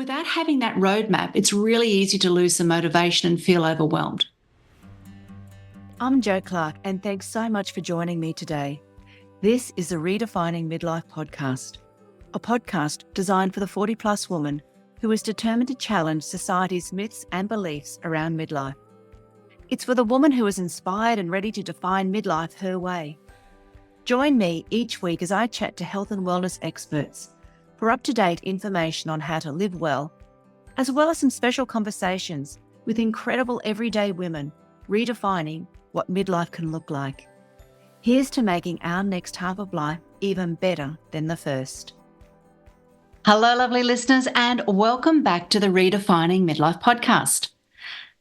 Without having that roadmap, it's really easy to lose the motivation and feel overwhelmed. I'm Jo Clark, and thanks so much for joining me today. This is the Redefining Midlife podcast, a podcast designed for the 40-plus woman who is determined to challenge society's myths and beliefs around midlife. It's for the woman who is inspired and ready to define midlife her way. Join me each week as I chat to health and wellness experts for up-to-date information on how to live well as some special conversations with incredible everyday women redefining what midlife can look like. Here's to making our next half of life even better than the first. Hello, lovely listeners, and welcome back to the Redefining Midlife podcast.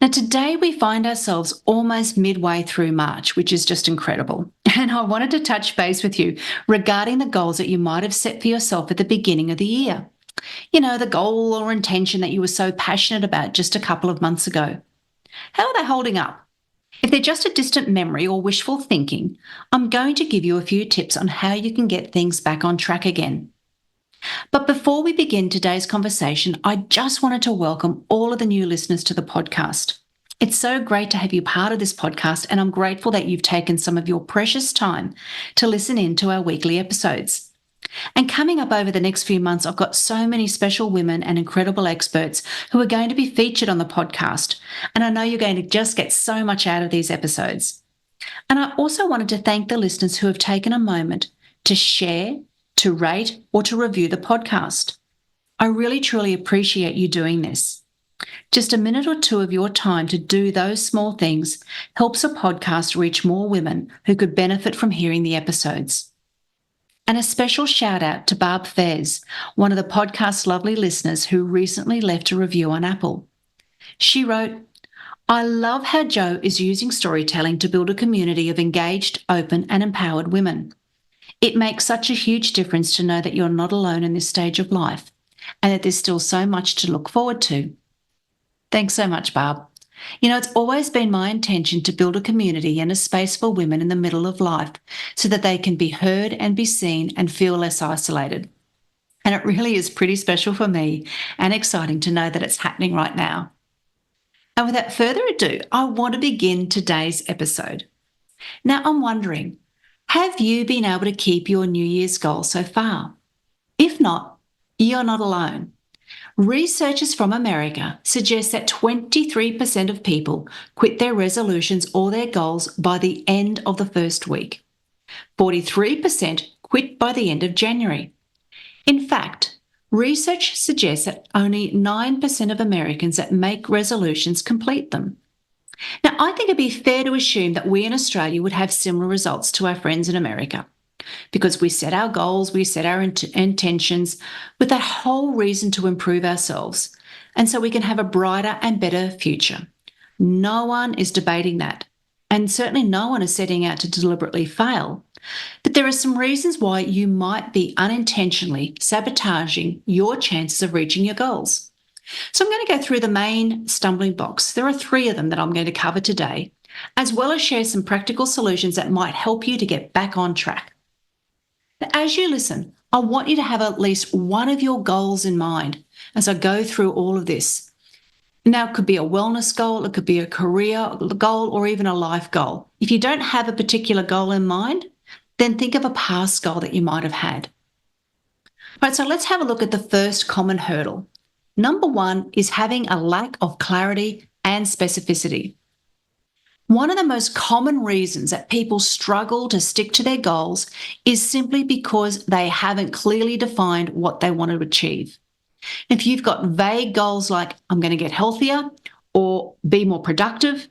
Now, today we find ourselves almost midway through March, which is just incredible. And I wanted to touch base with you regarding the goals that you might have set for yourself at the beginning of the year. You know, the goal or intention that you were so passionate about just a couple of months ago. How are they holding up? If they're just a distant memory or wishful thinking, I'm going to give you a few tips on how you can get things back on track again. But before we begin today's conversation, I just wanted to welcome all of the new listeners to the podcast. It's so great to have you part of this podcast, and I'm grateful that you've taken some of your precious time to listen in to our weekly episodes. And coming up over the next few months, I've got so many special women and incredible experts who are going to be featured on the podcast. And I know you're going to just get so much out of these episodes. And I also wanted to thank the listeners who have taken a moment to share, to rate, or to review the podcast. I really, truly appreciate you doing this. Just a minute or two of your time to do those small things helps a podcast reach more women who could benefit from hearing the episodes. And a special shout out to Barb Fez, one of the podcast's lovely listeners who recently left a review on Apple. She wrote, "I love how Jo is using storytelling to build a community of engaged, open, and empowered women. It makes such a huge difference to know that you're not alone in this stage of life and that there's still so much to look forward to." Thanks so much, Barb. You know, it's always been my intention to build a community and a space for women in the middle of life so that they can be heard and be seen and feel less isolated. And it really is pretty special for me and exciting to know that it's happening right now. And without further ado, I want to begin today's episode. Now, I'm wondering, have you been able to keep your New Year's goal so far? If not, you're not alone. Researchers from America suggest that 23% of people quit their resolutions or their goals by the end of the first week. 43% quit by the end of January. In fact, research suggests that only 9% of Americans that make resolutions complete them. Now, I think it'd be fair to assume that we in Australia would have similar results to our friends in America, because we set our goals, we set our intentions with that whole reason to improve ourselves, and so we can have a brighter and better future. No one is debating that, and certainly no one is setting out to deliberately fail. But there are some reasons why you might be unintentionally sabotaging your chances of reaching your goals. So I'm going to go through the main stumbling blocks. There are 3 of them that I'm going to cover today, as well as share some practical solutions that might help you to get back on track. Now, as you listen, I want you to have at least one of your goals in mind as I go through all of this. Now, it could be a wellness goal, it could be a career goal, or even a life goal. If you don't have a particular goal in mind, then think of a past goal that you might have had. All right, so let's have a look at the first common hurdle. Number 1 is having a lack of clarity and specificity. One of the most common reasons that people struggle to stick to their goals is simply because they haven't clearly defined what they want to achieve. If you've got vague goals like, I'm going to get healthier or be more productive,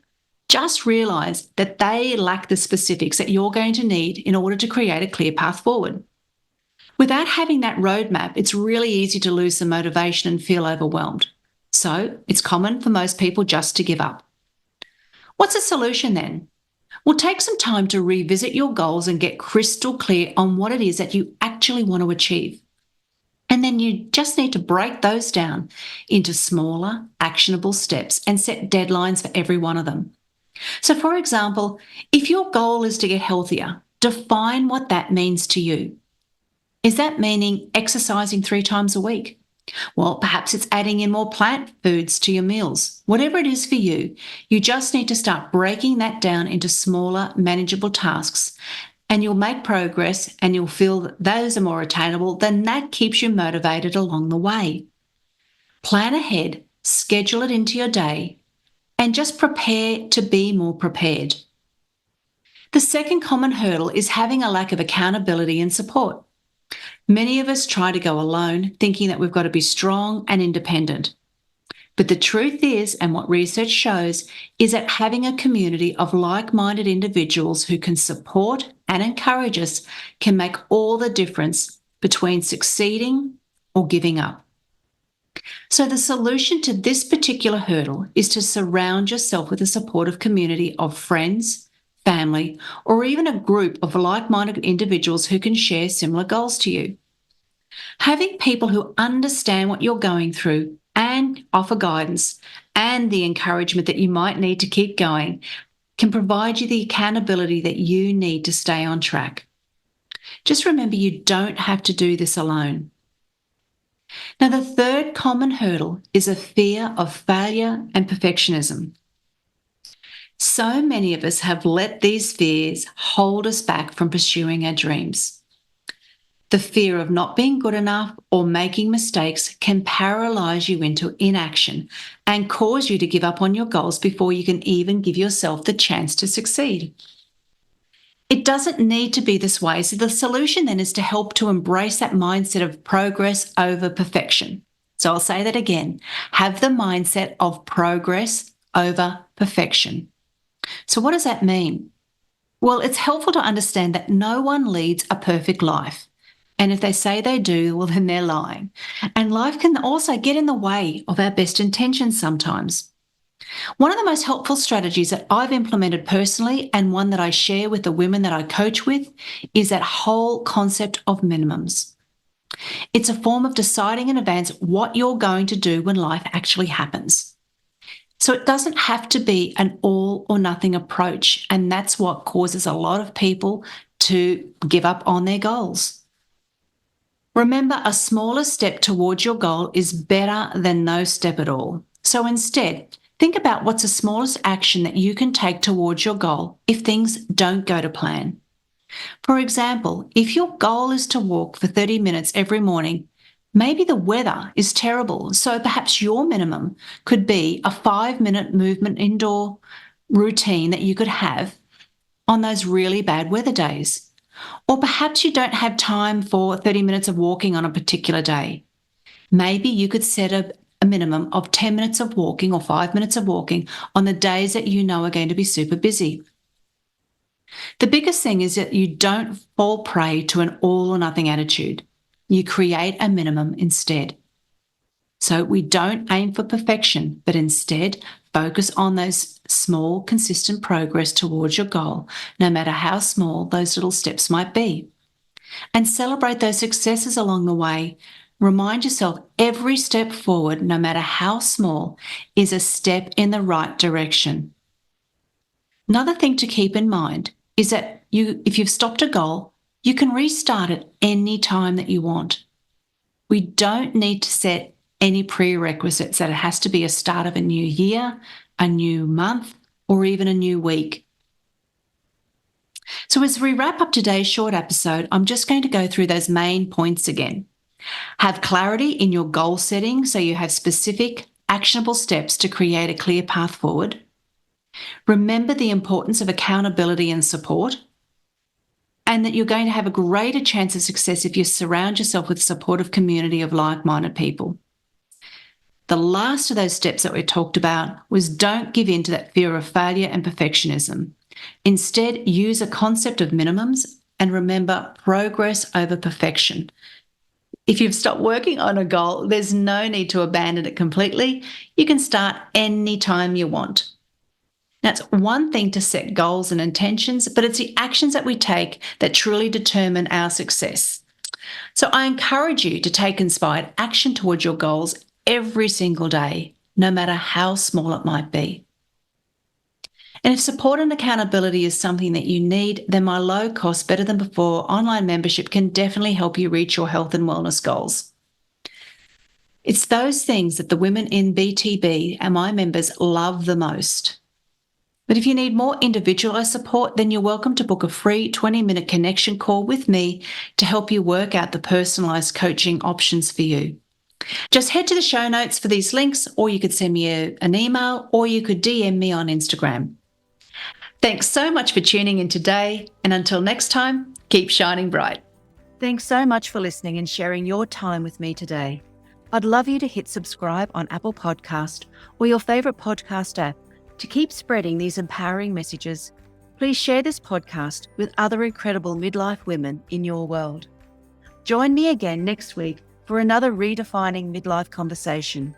just realize that they lack the specifics that you're going to need in order to create a clear path forward. Without having that roadmap, it's really easy to lose the motivation and feel overwhelmed. So it's common for most people just to give up. What's the solution then? Well, take some time to revisit your goals and get crystal clear on what it is that you actually want to achieve. And then you just need to break those down into smaller, actionable steps and set deadlines for every one of them. So, for example, if your goal is to get healthier, define what that means to you. Is that meaning exercising 3 times a week? Well, perhaps it's adding in more plant foods to your meals. Whatever it is for you, you just need to start breaking that down into smaller, manageable tasks, and you'll make progress and you'll feel that those are more attainable. Then that keeps you motivated along the way. Plan ahead, schedule it into your day, and just prepare to be more prepared. The second common hurdle is having a lack of accountability and support. Many of us try to go alone, thinking that we've got to be strong and independent. But the truth is, and what research shows, is that having a community of like-minded individuals who can support and encourage us can make all the difference between succeeding or giving up. So the solution to this particular hurdle is to surround yourself with a supportive community of friends, family, or even a group of like-minded individuals who can share similar goals to you. Having people who understand what you're going through and offer guidance and the encouragement that you might need to keep going can provide you the accountability that you need to stay on track. Just remember, you don't have to do this alone. Now, the third common hurdle is a fear of failure and perfectionism. So many of us have let these fears hold us back from pursuing our dreams. The fear of not being good enough or making mistakes can paralyze you into inaction and cause you to give up on your goals before you can even give yourself the chance to succeed. It doesn't need to be this way, so the solution then is to help to embrace that mindset of progress over perfection. So I'll say that again. Have the mindset of progress over perfection. So what does that mean? Well, it's helpful to understand that no one leads a perfect life. And if they say they do, well, then they're lying. And life can also get in the way of our best intentions sometimes. One of the most helpful strategies that I've implemented personally, and one that I share with the women that I coach with, is that whole concept of minimums. It's a form of deciding in advance what you're going to do when life actually happens. So it doesn't have to be an all or nothing approach, and that's what causes a lot of people to give up on their goals. Remember, a smaller step towards your goal is better than no step at all. So instead, think about what's the smallest action that you can take towards your goal if things don't go to plan. For example, if your goal is to walk for 30 minutes every morning, maybe the weather is terrible, so perhaps your minimum could be a 5-minute movement indoor routine that you could have on those really bad weather days. Or perhaps you don't have time for 30 minutes of walking on a particular day. Maybe you could set a minimum of 10 minutes of walking or 5 minutes of walking on the days that you know are going to be super busy. The biggest thing is that you don't fall prey to an all or nothing attitude. You create a minimum instead. So we don't aim for perfection, but instead focus on those small, consistent progress towards your goal, no matter how small those little steps might be. And celebrate those successes along the way. Remind yourself every step forward, no matter how small, is a step in the right direction. Another thing to keep in mind is that if you've stopped a goal, you can restart it any time that you want. We don't need to set any prerequisites that it has to be a start of a new year, a new month, or even a new week. So as we wrap up today's short episode, I'm just going to go through those main points again. Have clarity in your goal setting so you have specific, actionable steps to create a clear path forward. Remember the importance of accountability and support, and that you're going to have a greater chance of success if you surround yourself with a supportive community of like-minded people. The last of those steps that we talked about was don't give in to that fear of failure and perfectionism. Instead, use a concept of minimums and remember progress over perfection. If you've stopped working on a goal, there's no need to abandon it completely. You can start any time you want. Now, it's one thing to set goals and intentions, but it's the actions that we take that truly determine our success. So I encourage you to take inspired action towards your goals every single day, no matter how small it might be. And if support and accountability is something that you need, then my low-cost, better than before online membership can definitely help you reach your health and wellness goals. It's those things that the women in BTB and my members love the most. But if you need more individualized support, then you're welcome to book a free 20-minute connection call with me to help you work out the personalized coaching options for you. Just head to the show notes for these links, or you could send me an email, or you could DM me on Instagram. Thanks so much for tuning in today, and until next time, keep shining bright. Thanks so much for listening and sharing your time with me today. I'd love you to hit subscribe on Apple Podcast or your favourite podcast app to keep spreading these empowering messages. Please share this podcast with other incredible midlife women in your world. Join me again next week for another redefining midlife conversation.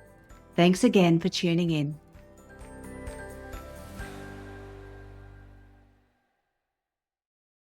Thanks again for tuning in.